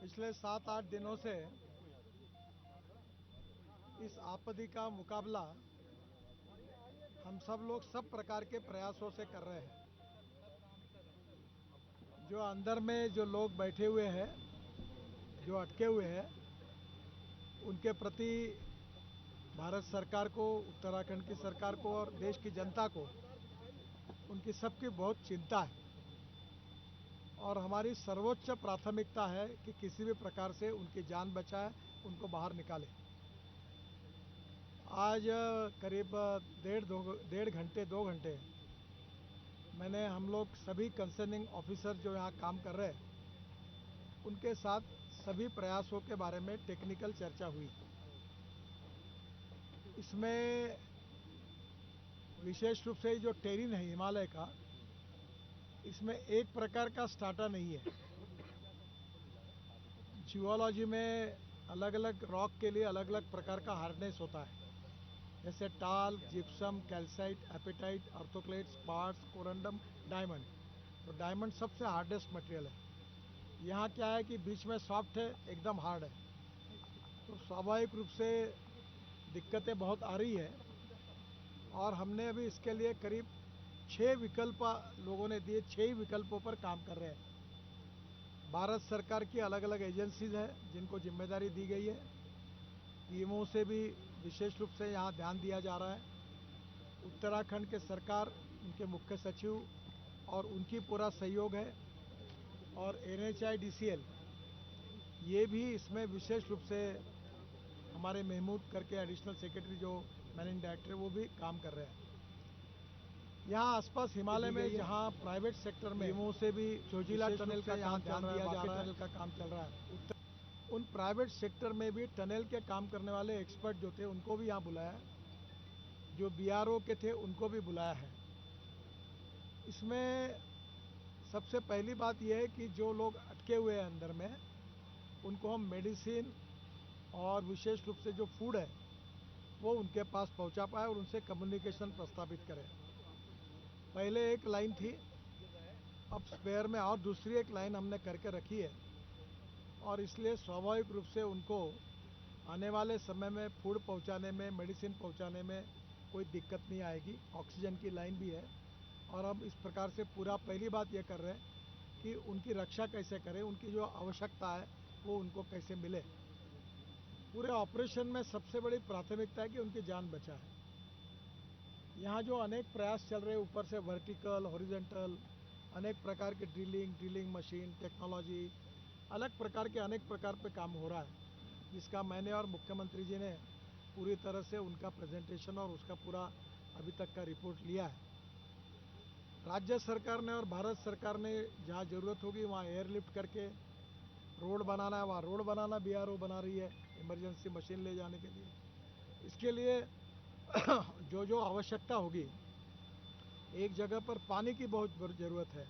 पिछले 7-8 दिनों से इस आपत्ति का मुकाबला हम सब लोग सब प्रकार के प्रयासों से कर रहे हैं। जो अंदर में जो लोग बैठे हुए हैं, जो अटके हुए हैं, उनके प्रति भारत सरकार को, उत्तराखंड की सरकार को और देश की जनता को उनकी सबकी बहुत चिंता है और हमारी सर्वोच्च प्राथमिकता है कि किसी भी प्रकार से उनकी जान बचाए, उनको बाहर निकाले। आज करीब 2 घंटे मैंने हम लोग सभी कंसर्निंग ऑफिसर जो यहाँ काम कर रहे हैं उनके साथ सभी प्रयासों के बारे में टेक्निकल चर्चा हुई। इसमें विशेष रूप से जो टेरिन है हिमालय का, इसमें एक प्रकार का स्टार्टा नहीं है। जियोलॉजी में अलग अलग रॉक के लिए अलग अलग प्रकार का हार्डनेस होता है, जैसे talc, gypsum, calcite, apatite, orthoclase, quartz, corundum, diamond. तो डायमंड सबसे हार्डेस्ट मटेरियल है। यहाँ क्या है कि बीच में सॉफ्ट है, एकदम हार्ड है। तो स्वाभाविक रूप से दिक्कतें बहुत आ रही है और हमने अभी इसके लिए करीब 6 विकल्प लोगों ने दिए। 6 विकल्पों पर काम कर रहे हैं। भारत सरकार की अलग अलग एजेंसीज है जिनको जिम्मेदारी दी गई है। पीएमओ से भी विशेष रूप से यहाँ ध्यान दिया जा रहा है। उत्तराखंड के सरकार, उनके मुख्य सचिव और उनकी पूरा सहयोग है और NHIDCL ये भी इसमें विशेष रूप से हमारे महमूद करके एडिशनल सेक्रेटरी जो मैनेजिंग डायरेक्टर, वो भी काम कर रहे हैं। यहाँ आसपास हिमालय में जहाँ प्राइवेट सेक्टर में पीएमओ से भी जोजिला टनल का यहाँ ध्यान दिया जा रहा है, टनल का काम चल रहा है। उन प्राइवेट सेक्टर में भी टनल के काम करने वाले एक्सपर्ट जो थे उनको भी यहाँ बुलाया, जो BRO के थे उनको भी बुलाया है। इसमें सबसे पहली बात यह है कि जो लोग अटके हुए हैं अंदर में, उनको हम मेडिसिन और विशेष रूप से जो फूड है वो उनके पास पहुंचा पाए और उनसे कम्युनिकेशन प्रस्तावित करें। पहले एक लाइन थी, अब स्पेयर में और दूसरी एक लाइन हमने करके रखी है और इसलिए स्वाभाविक रूप से उनको आने वाले समय में फूड पहुंचाने में, मेडिसिन पहुंचाने में कोई दिक्कत नहीं आएगी। ऑक्सीजन की लाइन भी है और हम इस प्रकार से पूरा पहली बात ये कर रहे हैं कि उनकी रक्षा कैसे करें, उनकी जो आवश्यकता है वो उनको कैसे मिले। पूरे ऑपरेशन में सबसे बड़ी प्राथमिकता है कि उनकी जान बचाए। यहाँ जो अनेक प्रयास चल रहे हैं ऊपर से वर्टिकल, हॉरिजॉन्टल, अनेक प्रकार के ड्रिलिंग मशीन, टेक्नोलॉजी, अलग प्रकार के अनेक प्रकार पे काम हो रहा है, जिसका मैंने और मुख्यमंत्री जी ने पूरी तरह से उनका प्रेजेंटेशन और उसका पूरा अभी तक का रिपोर्ट लिया है। राज्य सरकार ने और भारत सरकार ने जहाँ ज़रूरत होगी वहाँ एयरलिफ्ट करके रोड बनाना है, वहाँ रोड बनाना BRO बना रही है इमरजेंसी मशीन ले जाने के लिए। इसके लिए जो जो आवश्यकता होगी, एक जगह पर पानी की बहुत ज़रूरत है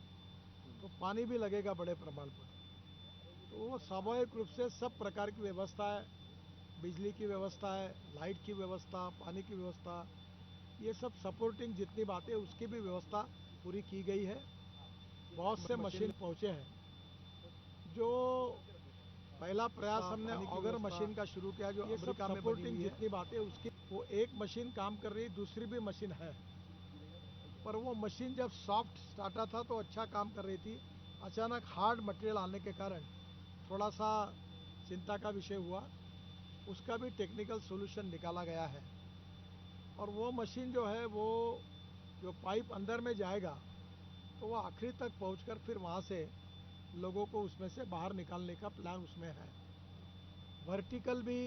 तो पानी भी लगेगा बड़े प्रमाण पर। तो वो स्वाभाविक रूप से सब प्रकार की व्यवस्था है, बिजली की व्यवस्था है, लाइट की व्यवस्था, पानी की व्यवस्था, ये सब सपोर्टिंग जितनी बातें उसकी भी व्यवस्था पूरी की गई है। बहुत से मशीन पहुँचे हैं। जो पहला प्रयास हमने ऑगर मशीन का शुरू किया, जो अमेरिका में बनी हुई है, जितनी बातें उसकी, वो एक मशीन काम कर रही है, दूसरी भी मशीन है, पर वो मशीन जब सॉफ्ट स्टार्टा था तो अच्छा काम कर रही थी। अचानक हार्ड मटेरियल आने के कारण थोड़ा सा चिंता का विषय हुआ। उसका भी टेक्निकल सॉल्यूशन निकाला गया है और वो मशीन जो है, वो जो पाइप अंदर में जाएगा तो वो आखिरी तक पहुंचकर फिर वहाँ से लोगों को उसमें से बाहर निकालने का प्लान उसमें है। वर्टिकल भी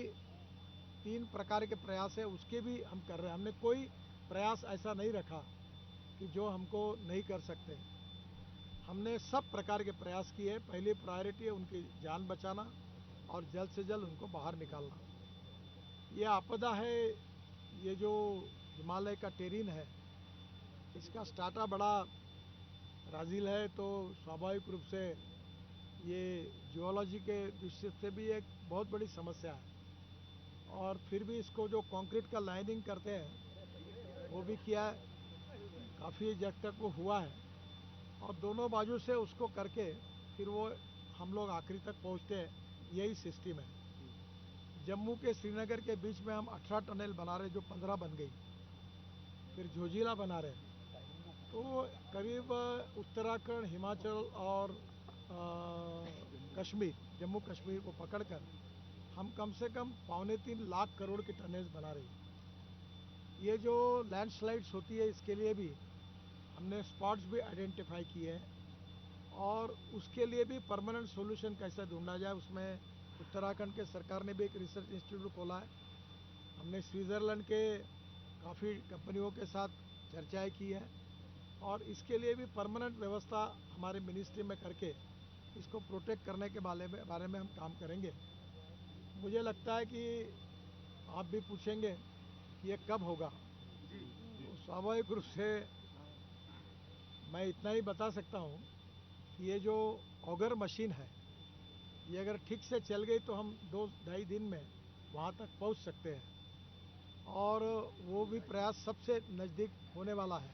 3 प्रकार के प्रयास है, उसके भी हम कर रहे हैं। हमने कोई प्रयास ऐसा नहीं रखा कि जो हमको नहीं कर सकते। हमने सब प्रकार के प्रयास किए। पहली प्रायोरिटी है उनकी जान बचाना और जल्द से जल्द उनको बाहर निकालना। ये आपदा है, ये जो हिमालय का टेरिन है, इसका स्टार्टा बड़ा राजिल है, तो स्वाभाविक रूप से ये जियोलॉजी के दृष्टि से भी एक बहुत बड़ी समस्या है। और फिर भी इसको जो कंक्रीट का लाइनिंग करते हैं वो भी किया है, काफ़ी जग तक वो हुआ है। और दोनों बाजू से उसको करके फिर वो हम लोग आखिरी तक पहुंचते हैं, यही सिस्टम है। जम्मू के श्रीनगर के बीच में हम 18 टनल बना रहे, जो 15 बन गई, फिर जोजिला बना रहे हैं। तो करीब उत्तराखंड, हिमाचल और कश्मीर, जम्मू कश्मीर को पकड़कर हम कम से कम 2.25 लाख करोड़ की टनेज बना रही है। ये जो लैंडस्लाइड्स होती है, इसके लिए भी हमने स्पॉट्स भी आइडेंटिफाई किए हैं और उसके लिए भी परमानेंट सॉल्यूशन कैसे ढूंढा जाए, उसमें उत्तराखंड के सरकार ने भी एक रिसर्च इंस्टीट्यूट खोला है। हमने स्विट्ज़रलैंड के काफ़ी कंपनियों के साथ चर्चाएं की हैं और इसके लिए भी परमानेंट व्यवस्था हमारे मिनिस्ट्री में करके इसको प्रोटेक्ट करने के बारे में हम काम करेंगे। मुझे लगता है कि आप भी पूछेंगे कि ये कब होगा, तो स्वाभाविक रूप से मैं इतना ही बता सकता हूँ कि ये जो ऑगर मशीन है, ये अगर ठीक से चल गई तो हम 2-2.5 दिन में वहाँ तक पहुँच सकते हैं और वो भी प्रयास सबसे नज़दीक होने वाला है।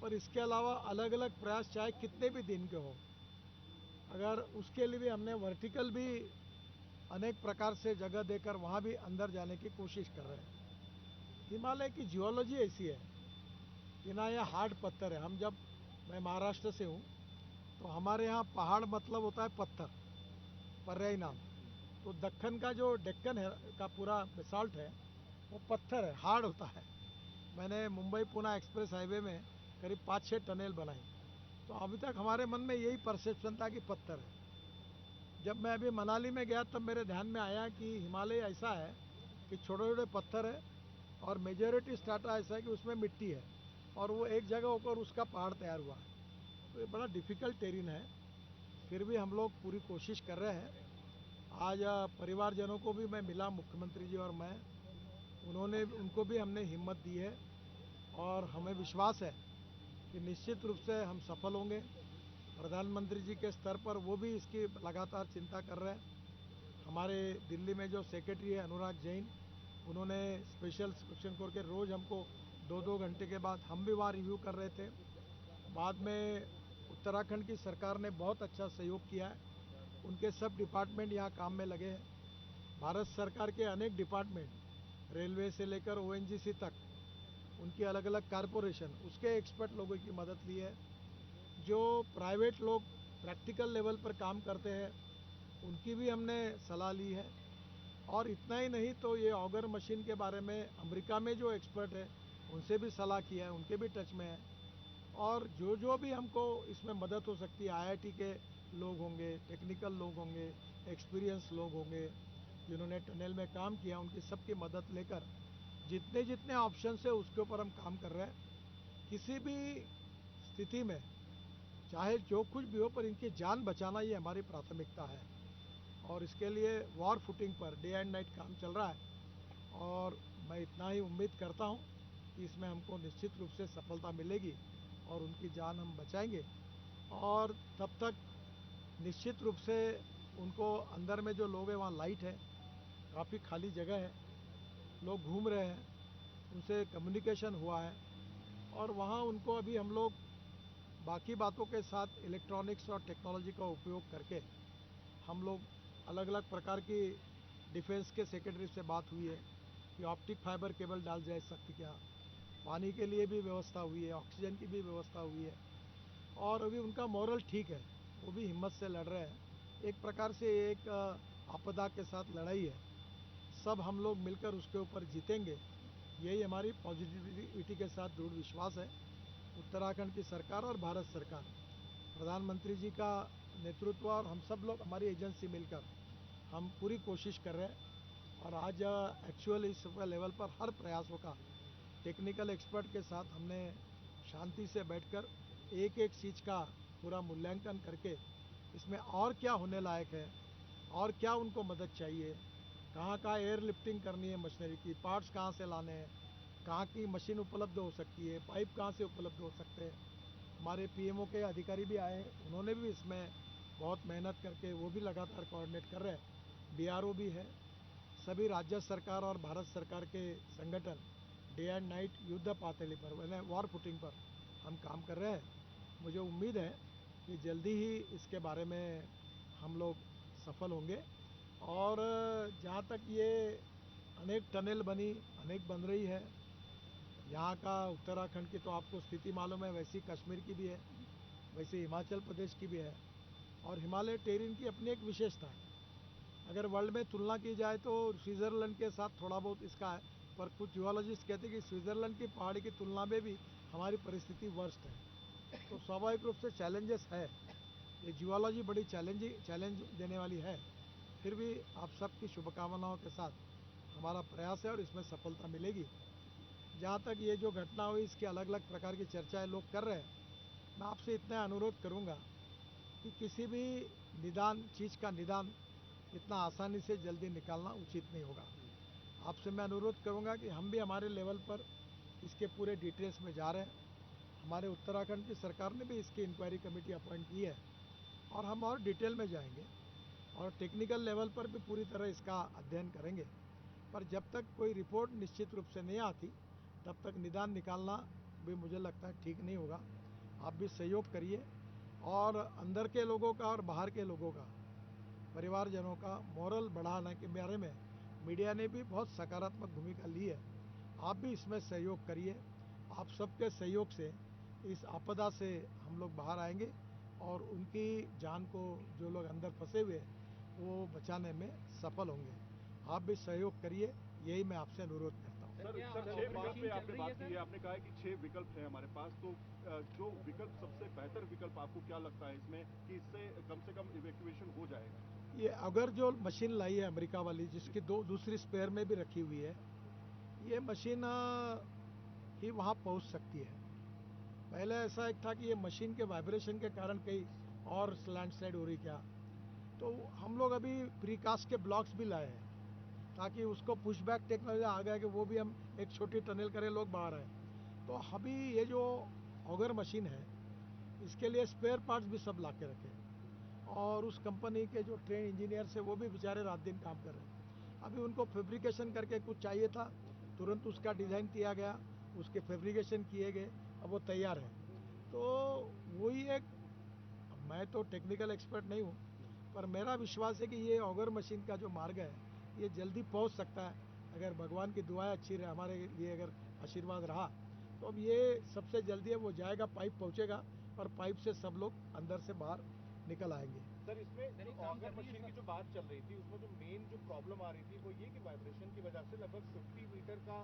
पर इसके अलावा अलग अलग प्रयास चाहे कितने भी दिन के हो, अगर उसके लिए भी हमने वर्टिकल भी अनेक प्रकार से जगह देकर वहाँ भी अंदर जाने की कोशिश कर रहे हैं। हिमालय की जियोलॉजी ऐसी है कि ना यह हार्ड पत्थर है। मैं महाराष्ट्र से हूँ, तो हमारे यहाँ पहाड़ मतलब होता है पत्थर, पर्यायी नाम। तो दक्कन का जो डेक्कन है का पूरा बेसाल्ट है, वो पत्थर है, हार्ड होता है। मैंने मुंबई पुणे एक्सप्रेस हाईवे में करीब 5-6 टनल बनाई, तो अभी तक हमारे मन में यही परसेप्शन था कि पत्थर है। जब मैं अभी मनाली में गया तब मेरे ध्यान में आया कि हिमालय ऐसा है कि छोटे छोटे पत्थर है और मेजॉरिटी स्ट्राटा ऐसा है कि उसमें मिट्टी है और वो एक जगह होकर उसका पहाड़ तैयार हुआ है। तो ये बड़ा डिफ़िकल्ट टेरेन है, फिर भी हम लोग पूरी कोशिश कर रहे हैं। आज परिवारजनों को भी मैं मिला, मुख्यमंत्री जी और मैं, उनको भी हमने हिम्मत दी है और हमें विश्वास है कि निश्चित रूप से हम सफल होंगे। प्रधानमंत्री जी के स्तर पर वो भी इसकी लगातार चिंता कर रहे हैं। हमारे दिल्ली में जो सेक्रेटरी है अनुराग जैन, उन्होंने स्पेशल इंस्पेक्शन करके रोज़ हमको 2-2 घंटे के बाद हम भी वहाँ रिव्यू कर रहे थे। बाद में उत्तराखंड की सरकार ने बहुत अच्छा सहयोग किया है, उनके सब डिपार्टमेंट यहाँ काम में लगे हैं। भारत सरकार के अनेक डिपार्टमेंट, रेलवे से लेकर ओएनजीसी तक, उनकी अलग अलग कारपोरेशन, उसके एक्सपर्ट लोगों की मदद ली है। जो प्राइवेट लोग प्रैक्टिकल लेवल पर काम करते हैं, उनकी भी हमने सलाह ली है। और इतना ही नहीं, तो ये ऑगर मशीन के बारे में अमेरिका में जो एक्सपर्ट है उनसे भी सलाह किया है, उनके भी टच में है। और जो जो भी हमको इसमें मदद हो सकती है, आईआईटी के लोग होंगे, टेक्निकल लोग होंगे, एक्सपीरियंस लोग होंगे जिन्होंने टनल में काम किया, उनकी सबकी मदद लेकर जितने जितने ऑप्शन है उसके ऊपर हम काम कर रहे हैं। किसी भी स्थिति में चाहे जो कुछ भी हो, पर इनकी जान बचाना ये हमारी प्राथमिकता है और इसके लिए war footing per day and night काम चल रहा है। और मैं इतना ही उम्मीद करता हूँ कि इसमें हमको निश्चित रूप से सफलता मिलेगी और उनकी जान हम बचाएंगे। और तब तक निश्चित रूप से उनको अंदर में जो लोग हैं, वहाँ लाइट है, काफ़ी खाली जगह है, लोग घूम रहे हैं, उनसे कम्युनिकेशन हुआ है और वहाँ उनको अभी हम लोग बाकी बातों के साथ इलेक्ट्रॉनिक्स और टेक्नोलॉजी का उपयोग करके हम लोग अलग अलग प्रकार की डिफेंस के सेक्रेटरी से बात हुई है कि ऑप्टिक फाइबर केबल डाल जा सकती क्या, पानी के लिए भी व्यवस्था हुई है, ऑक्सीजन की भी व्यवस्था हुई है। और अभी उनका मॉरल ठीक है, वो भी हिम्मत से लड़ रहे हैं। एक प्रकार से एक आपदा के साथ लड़ाई है, सब हम लोग मिलकर उसके ऊपर जीतेंगे, यही हमारी पॉजिटिविटी के साथ दृढ़ विश्वास है। उत्तराखंड की सरकार और भारत सरकार, प्रधानमंत्री जी का नेतृत्व और हम सब लोग, हमारी एजेंसी मिलकर हम पूरी कोशिश कर रहे हैं। और आज एक्चुअल इस लेवल पर हर प्रयासों का टेक्निकल एक्सपर्ट के साथ हमने शांति से बैठकर एक एक चीज़ का पूरा मूल्यांकन करके इसमें और क्या होने लायक है और क्या उनको मदद चाहिए, कहाँ कहाँ एयर लिफ्टिंग करनी है, मशीनरी की पार्ट्स कहाँ से लाने हैं, कहाँ की मशीन उपलब्ध हो सकती है, पाइप कहाँ से उपलब्ध हो सकते हैं। हमारे पीएमओ के अधिकारी भी आए, उन्होंने भी इसमें बहुत मेहनत करके वो भी लगातार कोऑर्डिनेट कर रहे हैं। बीआरओ भी है, सभी राज्य सरकार और भारत सरकार के संगठन डे एंड नाइट युद्ध पातळी पर, वॉर फुटिंग पर हम काम कर रहे हैं। मुझे उम्मीद है कि जल्दी ही इसके बारे में हम लोग सफल होंगे। और जहाँ तक ये अनेक टनल बनी, अनेक बन रही है, यहाँ का उत्तराखंड की तो आपको स्थिति मालूम है, वैसी कश्मीर की भी है, वैसे हिमाचल प्रदेश की भी है। और हिमालय टेरेन की अपनी एक विशेषता है। अगर वर्ल्ड में तुलना की जाए तो स्विट्ज़रलैंड के साथ थोड़ा बहुत इसका है, पर कुछ जियोलॉजिस्ट कहते हैं कि स्विट्ज़रलैंड की पहाड़ी की तुलना में भी हमारी परिस्थिति वर्स्ट है। तो स्वाभाविक रूप से चैलेंजेस है, ये जियोलॉजी बड़ी चैलेंज देने वाली है। फिर भी आप सबकी शुभकामनाओं के साथ हमारा प्रयास है और इसमें सफलता मिलेगी। जहाँ तक ये जो घटना हुई इसकी अलग अलग प्रकार की चर्चाएं लोग कर रहे हैं, मैं आपसे इतना अनुरोध करूँगा कि किसी भी चीज़ का निदान इतना आसानी से जल्दी निकालना उचित नहीं होगा। आपसे मैं अनुरोध करूंगा कि हम भी हमारे लेवल पर इसके पूरे डिटेल्स में जा रहे हैं। हमारे उत्तराखंड की सरकार ने भी इसकी इंक्वायरी कमेटी अपॉइंट की है और हम और डिटेल में जाएंगे और टेक्निकल लेवल पर भी पूरी तरह इसका अध्ययन करेंगे। पर जब तक कोई रिपोर्ट निश्चित रूप से नहीं आती तब तक निदान निकालना भी मुझे लगता है ठीक नहीं होगा। आप भी सहयोग करिए और अंदर के लोगों का और बाहर के लोगों का, परिवारजनों का मोरल बढ़ाने के बारे में मीडिया ने भी बहुत सकारात्मक भूमिका ली है। आप भी इसमें सहयोग करिए। आप सबके सहयोग से इस आपदा से हम लोग बाहर आएंगे और उनकी जान को, जो लोग अंदर फंसे हुए वो बचाने में सफल होंगे। आप भी सहयोग करिए, यही मैं आपसे अनुरोध करता हूँ। सर 6 विकल्प पे आपने बात की है, आपने कहा है कि 6 विकल्प है हमारे पास, तो जो विकल्प सबसे बेहतर विकल्प आपको क्या लगता है इसमें कि इससे कम से कम इवैक्यूएशन हो जाएगा? ये अगर जो मशीन लाई है अमेरिका वाली, जिसकी दूसरी स्पेयर में भी रखी हुई है, ये मशीन ही वहाँ पहुँच सकती है। पहले ऐसा एक था कि ये मशीन के वाइब्रेशन के कारण कहीं और लैंडस्लाइड हो रही क्या, तो हम लोग अभी प्रीकास्ट के ब्लॉक्स भी लाए हैं ताकि उसको पुशबैक टेक्नोलॉजी आ गया कि वो भी हम एक छोटी टनल करें, लोग बाहर आए। तो अभी ये जो ऑगर मशीन है इसके लिए स्पेयर पार्ट्स भी सब ला के रखे और उस कंपनी के जो ट्रेन इंजीनियर्स है वो भी बेचारे रात दिन काम कर रहे हैं। अभी उनको फैब्रिकेशन करके कुछ चाहिए था, तुरंत उसका डिज़ाइन किया गया, उसके फैब्रिकेशन किए गए, अब वो तैयार है। तो वही एक, मैं तो टेक्निकल एक्सपर्ट नहीं हूँ, पर मेरा विश्वास है कि ये ऑगर मशीन का जो मार्ग है ये जल्दी पहुँच सकता है। अगर भगवान की दुआएं अच्छी रहे हमारे लिए, अगर आशीर्वाद रहा तो अब ये सबसे जल्दी है वो जाएगा, पाइप पहुँचेगा और पाइप से सब लोग अंदर से बाहर निकल आएंगे। सर इसमें जो ऑगर मशीन की जो बात चल रही थी उसमें जो मेन जो प्रॉब्लम आ रही थी वो ये कि वाइब्रेशन की वजह से लगभग 50 मीटर का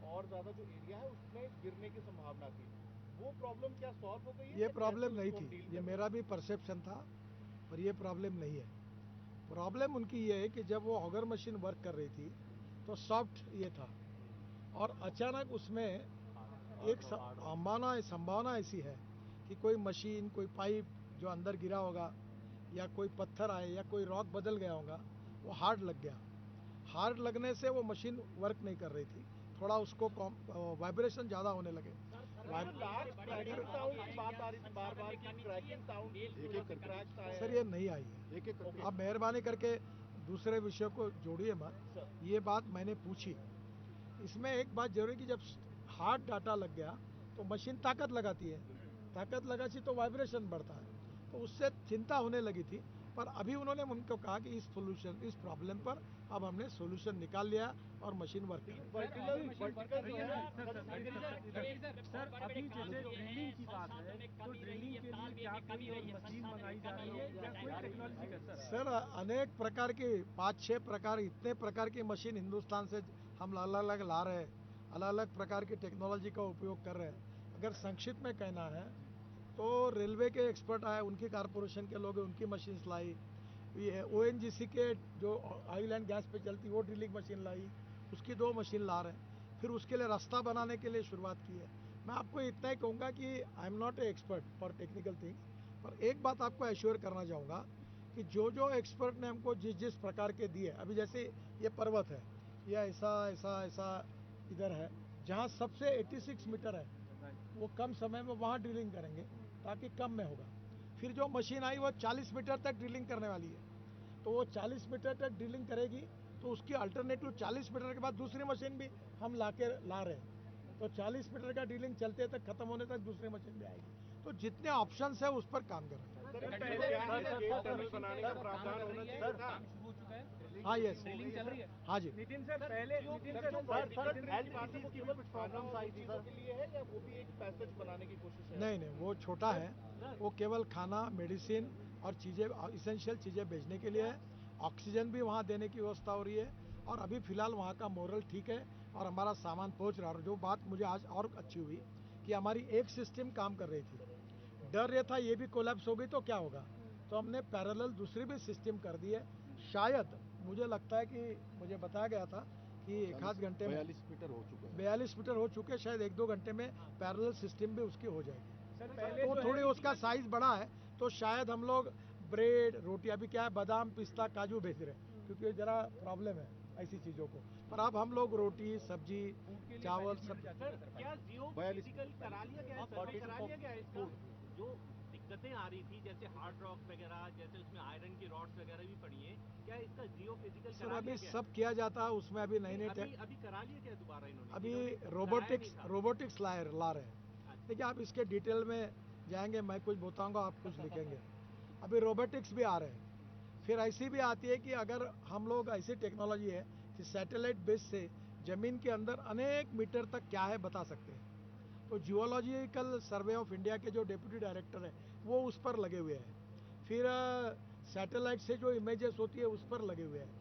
और ज़्यादा जो एरिया है उसमें गिरने की संभावना थी। वो प्रॉब्लम क्या सॉल्व हो गई है? ये प्रॉब्लम नहीं थी, ये मेरा भी परसेप्शन था, पर ये प्रॉब्लम नहीं है। प्रॉब्लम उनकी ये है कि जब वो ऑगर मशीन वर्क कर रही थी तो सॉफ्ट ये था और अचानक उसमें एक संभावना ऐसी है कि कोई मशीन, कोई पाइप जो अंदर गिरा होगा या कोई पत्थर आए या कोई रॉक बदल गया होगा, वो हार्ड लग गया। हार्ड लगने से वो मशीन वर्क नहीं कर रही थी, थोड़ा उसको वाइब्रेशन ज़्यादा होने लगे। सर ये नहीं आई है, आप मेहरबानी करके दूसरे विषय को जोड़िए मत। ये बात मैंने पूछी। इसमें एक बात जरूरी कि जब हार्ड डाटा लग गया तो मशीन ताकत लगाती है, ताकत लगाती तो वाइब्रेशन बढ़ता है, तो उससे चिंता होने लगी थी। पर अभी उन्होंने उनको कहा कि इस प्रॉब्लम पर अब हमने सोल्यूशन निकाल लिया और मशीन वर्क कर रही सर अभी जैसे ड्रिलिंग की बात है तो ड्रिलिंग के लिए क्या कोई और मशीन मंगाई जा रही है या कोई टेक्नोलॉजी का? सर अनेक प्रकार की 5-6 प्रकार, इतने प्रकार की मशीन हिंदुस्तान से हम अलग अलग ला रहे हैं, अलग अलग प्रकार की टेक्नोलॉजी का उपयोग कर रहे हैं। अगर संक्षिप्त में कहना है तो रेलवे के एक्सपर्ट आए, उनकी कारपोरेशन के लोग उनकी मशीन्स लाई, ये ONGC के जो ऑयल एंड गैस पे चलती वो ड्रिलिंग मशीन लाई, उसकी 2 मशीन ला रहे हैं। फिर उसके लिए रास्ता बनाने के लिए शुरुआत की है। मैं आपको इतना ही कहूँगा कि I am not a expert for technical things, पर एक बात आपको एश्योर करना चाहूँगा कि जो एक्सपर्ट ने हमको जिस प्रकार के दिए, अभी जैसे ये पर्वत है, ये ऐसा इधर है जहाँ सबसे 86 मीटर है, वो कम समय में वहाँ ड्रिलिंग करेंगे ताकि कम में होगा। फिर जो मशीन आई वो 40 मीटर तक ड्रिलिंग करने वाली है, तो वो 40 मीटर तक ड्रिलिंग करेगी, तो उसकी अल्टरनेटिव 40 मीटर के बाद दूसरी मशीन भी हम ला रहे हैं। तो 40 मीटर का ड्रिलिंग चलते तक खत्म होने तक दूसरी मशीन भी आएगी। तो जितने ऑप्शंस है उस पर काम कर रहे हैं। बनाने का प्रावधान होना चाहिए था। शुरू हो चुका है, हाँ यस, ड्रिलिंग चल रही है। हाँ जी। नितिन सर पहले एलपीजी की कुछ प्रॉब्लम्स आई थी सर के लिए है या वो भी एक पैसेज बनाने की कोशिश है? नहीं नहीं, वो छोटा है, वो केवल खाना, मेडिसिन और चीज़ें, इसेंशियल चीज़ें भेजने के लिए है। ऑक्सीजन भी वहाँ देने की व्यवस्था हो रही है और अभी फ़िलहाल वहाँ का मोरल ठीक है और हमारा सामान पहुँच रहा है। और जो बात मुझे आज और अच्छी हुई कि हमारी एक सिस्टम काम कर रही थी, डर ये था ये भी कोलैप्स हो गई तो क्या होगा, तो हमने पैरेलल दूसरी भी सिस्टम कर दी है। शायद मुझे लगता है कि मुझे बताया गया था कि एक आध घंटे में 42 मीटर हो चुका है। 42 मीटर हो चुके, शायद 1-2 घंटे में पैरेलल सिस्टम भी उसकी हो जाएगी। सर पहले तो थोड़ी उसका साइज बड़ा है, तो शायद हम लोग ब्रेड, रोटी, अभी क्या है बादाम, पिस्ता, काजू भेज रहे हैं क्योंकि ज़रा प्रॉब्लम है ऐसी चीज़ों को, पर अब हम लोग रोटी, सब्जी, चावल सब। सर क्या जियो फिजिकल करा लिया गया है, सर्वे करा लिया गया है इसका? जो दिक्कतें आ रही थी जैसे हार्ड रॉक वगैरह, जैसे उसमें आयरन की रॉड्स वगैरह भी पड़ी है, क्या इसका जियो फिजिकल सर करा अभी लिया गया? सब किया जाता है, उसमें अभी नई नई अभी करा लिया क्या दोबारा इन्होंने? अभी इन्होंने कराया रोबोटिक्स नहीं था। रोबोटिक्स ला रहे हैं। देखिए आप इसके डिटेल में जाएंगे, मैं कुछ बताऊंगा, आप कुछ लिखेंगे। अभी रोबोटिक्स भी आ रहे हैं। फिर ऐसी भी आती है कि अगर हम लोग, ऐसी टेक्नोलॉजी है कि सैटेलाइट बेस से ज़मीन के अंदर अनेक मीटर तक क्या है बता सकते हैं। तो जियोलॉजिकल सर्वे ऑफ इंडिया के जो डिप्टी डायरेक्टर हैं वो उस पर लगे हुए हैं। फिर सैटेलाइट से जो इमेजेस होती है उस पर लगे हुए हैं।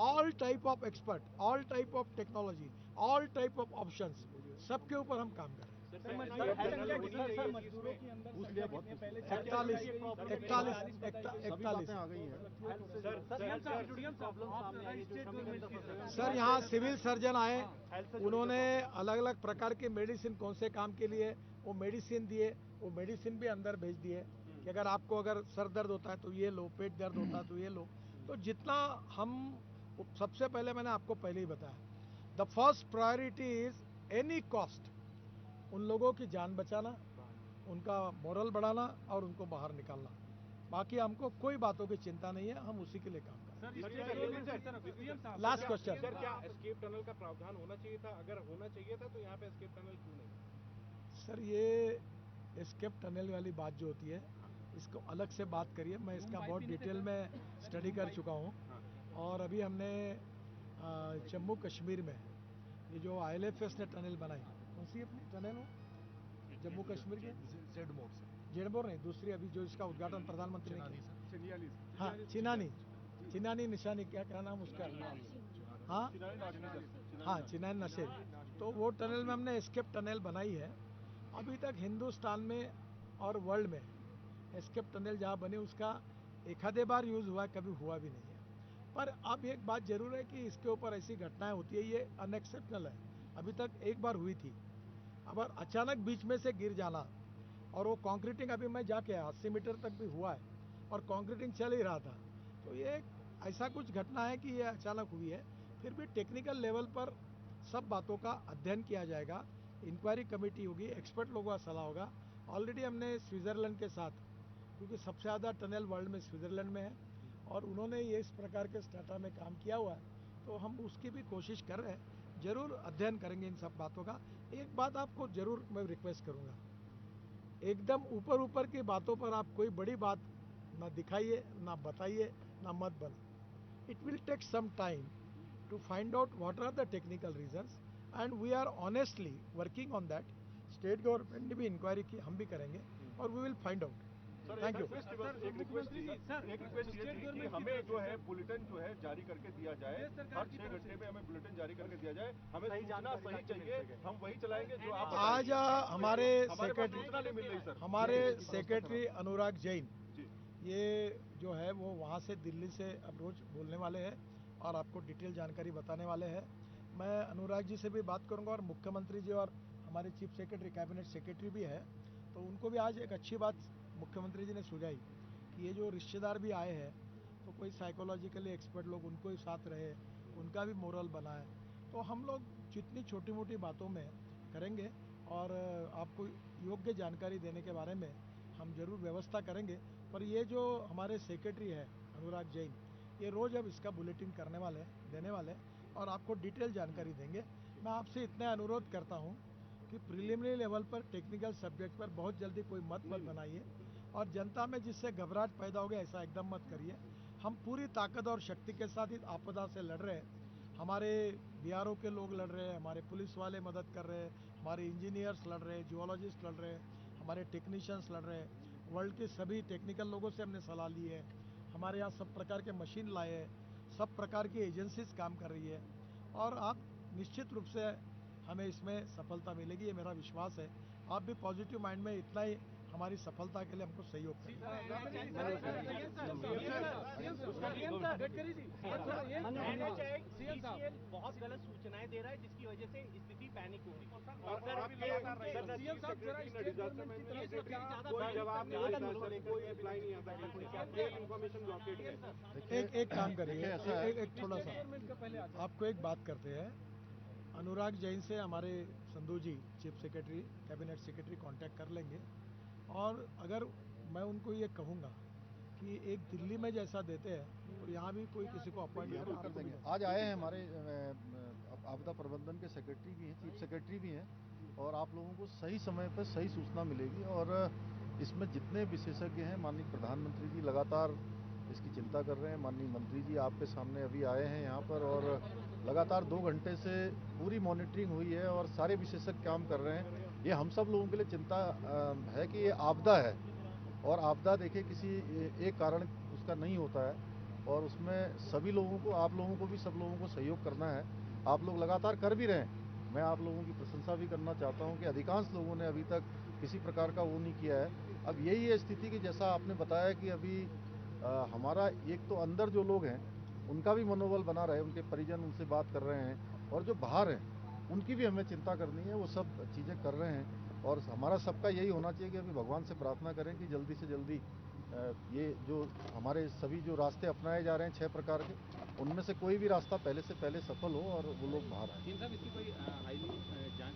All type of expert, all type of technology, all type of options, सबके ऊपर हम काम कर रहे हैं। सर मजदूरों की संख्या कितनी है? मजदूरों की अंदर संख्या कितनी है? पहले 41 बातें आ गई हैं। सर यहाँ सिविल सर्जन आए, उन्होंने अलग अलग प्रकार के मेडिसिन कौन से काम के लिए वो मेडिसिन दिए, वो मेडिसिन भी अंदर भेज दिए कि अगर आपको अगर सर दर्द होता है तो ये लो, पेट दर्द होता है तो ये लो। तो जितना हम, सबसे पहले मैंने आपको पहले ही बताया, the first priority is any cost उन लोगों की जान बचाना, उनका मोरल बढ़ाना और उनको बाहर निकालना। बाकी हमको कोई बातों की चिंता नहीं है, हम उसी के लिए काम कर रहे हैं। Last question. सर क्या एस्केप टनल का प्रावधान होना चाहिए था? अगर होना चाहिए था तो यहाँ पे एस्केप टनल क्यों नहीं? सर ये एस्केप टनल वाली बात जो होती है, इसको अलग से बात करिए, मैं इसका बहुत डिटेल में स्टडी कर चुका हूँ। और अभी हमने जम्मू कश्मीर में ये जो IL&FS ने टनल बनाई, कौन सी अपनी टनल हो जम्मू कश्मीर के? जेडमोर नहीं, दूसरी अभी जो इसका उद्घाटन प्रधानमंत्री ने किया। हाँ चिनानी निशानी, क्या नाम उसका? हाँ चिनानी नशे। तो वो टनल में हमने एस्केप टनल बनाई है। अभी तक हिंदुस्तान में और वर्ल्ड में एस्केप टनल जहाँ बने उसका एक आधे बार यूज़ हुआ है, कभी हुआ भी नहीं है। पर अब एक बात जरूर है कि इसके ऊपर ऐसी घटनाएं होती है, ये अनएक्सेप्शनल है। अभी तक एक बार हुई थी, अब अचानक बीच में से गिर जाना, और वो कंक्रीटिंग अभी मैं जाके 80 मीटर तक भी हुआ है और कंक्रीटिंग चल ही रहा था। तो ये ऐसा कुछ घटना है कि ये अचानक हुई है। फिर भी टेक्निकल लेवल पर सब बातों का अध्ययन किया जाएगा, इंक्वायरी कमेटी होगी, एक्सपर्ट लोगों का सलाह होगा। ऑलरेडी हमने स्विट्ज़रलैंड के साथ, क्योंकि सबसे ज़्यादा टनल वर्ल्ड में स्विट्ज़रलैंड में है और उन्होंने ये इस प्रकार के स्टाटा में काम किया हुआ है, तो हम उसकी भी कोशिश कर रहे हैं। ज़रूर अध्ययन करेंगे इन सब बातों का। एक बात आपको ज़रूर मैं रिक्वेस्ट करूँगा, एकदम ऊपर की बातों पर आप कोई बड़ी बात ना दिखाइए, ना बताइए, ना मत बना। It will take some time to find out what are the technical reasons and we are honestly working on that. State government ने भी इंक्वायरी की, हम भी करेंगे और we will find out. Thank you. एक रिक्वेस्ट ये थी कि हमें जो है बुलेटिन जो है जारी करके दिया जाए, हर 6 घंटे में हमें बुलेटिन जारी करके दिया जाए। हमें सूचना सही चाहिए, हम वही चलाएंगे जो आप आज हमारे सेक्रेटरी, सूचना नहीं मिल रही सर। हमारे सेक्रेटरी अनुराग जैन ये जो है वो वहाँ से दिल्ली से अप्रोच बोलने वाले हैं और आपको डिटेल जानकारी बताने वाले हैं। मैं अनुराग जी से भी बात करूंगा और मुख्यमंत्री जी और हमारे चीफ सेक्रेटरी, कैबिनेट सेक्रेटरी भी है, तो उनको भी आज एक अच्छी बात मुख्यमंत्री जी ने सुझाई कि ये जो रिश्तेदार भी आए हैं तो कोई साइकोलॉजिकली एक्सपर्ट लोग उनको ही साथ रहे, उनका भी मोरल बना है। तो हम लोग जितनी छोटी मोटी बातों में करेंगे और आपको योग्य जानकारी देने के बारे में हम जरूर व्यवस्था करेंगे। पर ये जो हमारे सेक्रेटरी है अनुराग जैन, ये रोज़ अब इसका बुलेटिन करने वाले, देने वाले और आपको डिटेल जानकारी देंगे। मैं आपसे इतना अनुरोध करता हूँ कि प्रिलिमिनरी लेवल पर टेक्निकल सब्जेक्ट पर बहुत जल्दी कोई मत बनाइए और जनता में जिससे घबराहट पैदा हो गया ऐसा एकदम मत करिए। हम पूरी ताकत और शक्ति के साथ इस आपदा से लड़ रहे हैं। हमारे बीआरओ के लोग लड़ रहे हैं, हमारे पुलिस वाले मदद कर रहे हैं, हमारे इंजीनियर्स लड़ रहे हैं, जियोलॉजिस्ट लड़ रहे हैं, हमारे टेक्नीशियंस लड़ रहे हैं। वर्ल्ड के सभी टेक्निकल लोगों से हमने सलाह ली है। हमारे यहाँ सब प्रकार के मशीन लाए हैं, सब प्रकार की एजेंसीज काम कर रही है और आप निश्चित रूप से हमें इसमें सफलता मिलेगी, ये मेरा विश्वास है। आप भी पॉजिटिव माइंड में इतना ही हमारी सफलता के लिए हमको सहयोग करें। बहुत गलत सूचनाएं दे रहा है जिसकी वजह से स्थिति पैनिक हो रही है। एक काम करिए, एक थोड़ा सा आपको एक बात करते हैं। अनुराग जैन से हमारे Sandhu ji chief secretary cabinet secretary contact कर लेंगे और अगर मैं उनको ये कहूँगा कि एक दिल्ली में जैसा देते हैं तो यहाँ भी कोई किसी को अपॉइंट कर देंगे। आज आए हैं हमारे आपदा प्रबंधन के सेक्रेटरी भी हैं, चीफ सेक्रेटरी भी हैं और आप लोगों को सही समय पर सही सूचना मिलेगी। और इसमें जितने विशेषज्ञ हैं, माननीय प्रधानमंत्री जी लगातार इसकी चिंता कर रहे हैं। माननीय मंत्री जी आपके सामने अभी आए हैं यहाँ पर और लगातार 2 घंटे से पूरी मॉनिटरिंग हुई है और सारे विशेषज्ञ काम कर रहे हैं। ये हम सब लोगों के लिए चिंता है कि ये आपदा है और आपदा देखिए किसी एक कारण उसका नहीं होता है और उसमें सभी लोगों को, आप लोगों को भी, सब लोगों को सहयोग करना है। आप लोग लगातार कर भी रहे हैं। मैं आप लोगों की प्रशंसा भी करना चाहता हूं कि अधिकांश लोगों ने अभी तक किसी प्रकार का वो नहीं किया है। अब यही है स्थिति कि जैसा आपने बताया कि अभी हमारा एक तो अंदर जो लोग हैं उनका भी मनोबल बना रहे, उनके परिजन उनसे बात कर रहे हैं और जो बाहर हैं उनकी भी हमें चिंता करनी है, वो सब चीज़ें कर रहे हैं। और हमारा सबका यही होना चाहिए कि अभी भगवान से प्रार्थना करें कि जल्दी से जल्दी ये जो हमारे सभी जो रास्ते अपनाए जा रहे हैं 6 प्रकार के, उनमें से कोई भी रास्ता पहले से पहले सफल हो और वो लोग बाहर आए। इसकी कोई जांच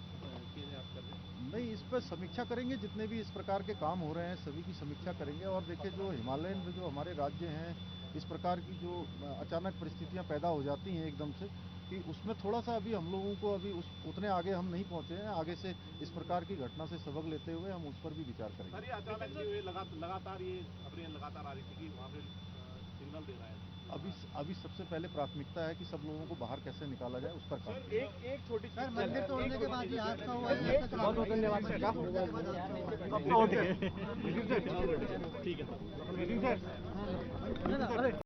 के लिए आप कर रहे हैं? नहीं, इस पर समीक्षा करेंगे। जितने भी इस प्रकार के काम हो रहे हैं सभी की समीक्षा करेंगे। और देखिए जो हिमालयन में जो हमारे राज्य हैं, इस प्रकार की जो अचानक परिस्थितियां पैदा हो जाती हैं एकदम से, कि उसमें थोड़ा सा अभी हम लोगों को अभी उतने आगे हम नहीं पहुंचे हैं। आगे से इस प्रकार की घटना से सबक लेते हुए हम उस पर भी विचार करेंगे। सर, ये अचानक नहीं हुए, लगातार ये खबरें लगातार आ रही थी कि वहाँ पे सिग्नल दे रहा है। अभी सबसे पहले प्राथमिकता है कि सब लोगों को बाहर कैसे निकाला जाए, उस पर काम करें। एक छोटी सर, मंदिर तोड़ने के बाद ये हादसा हुआ है। बहुत बहुत धन्यवाद सर। ठीक है।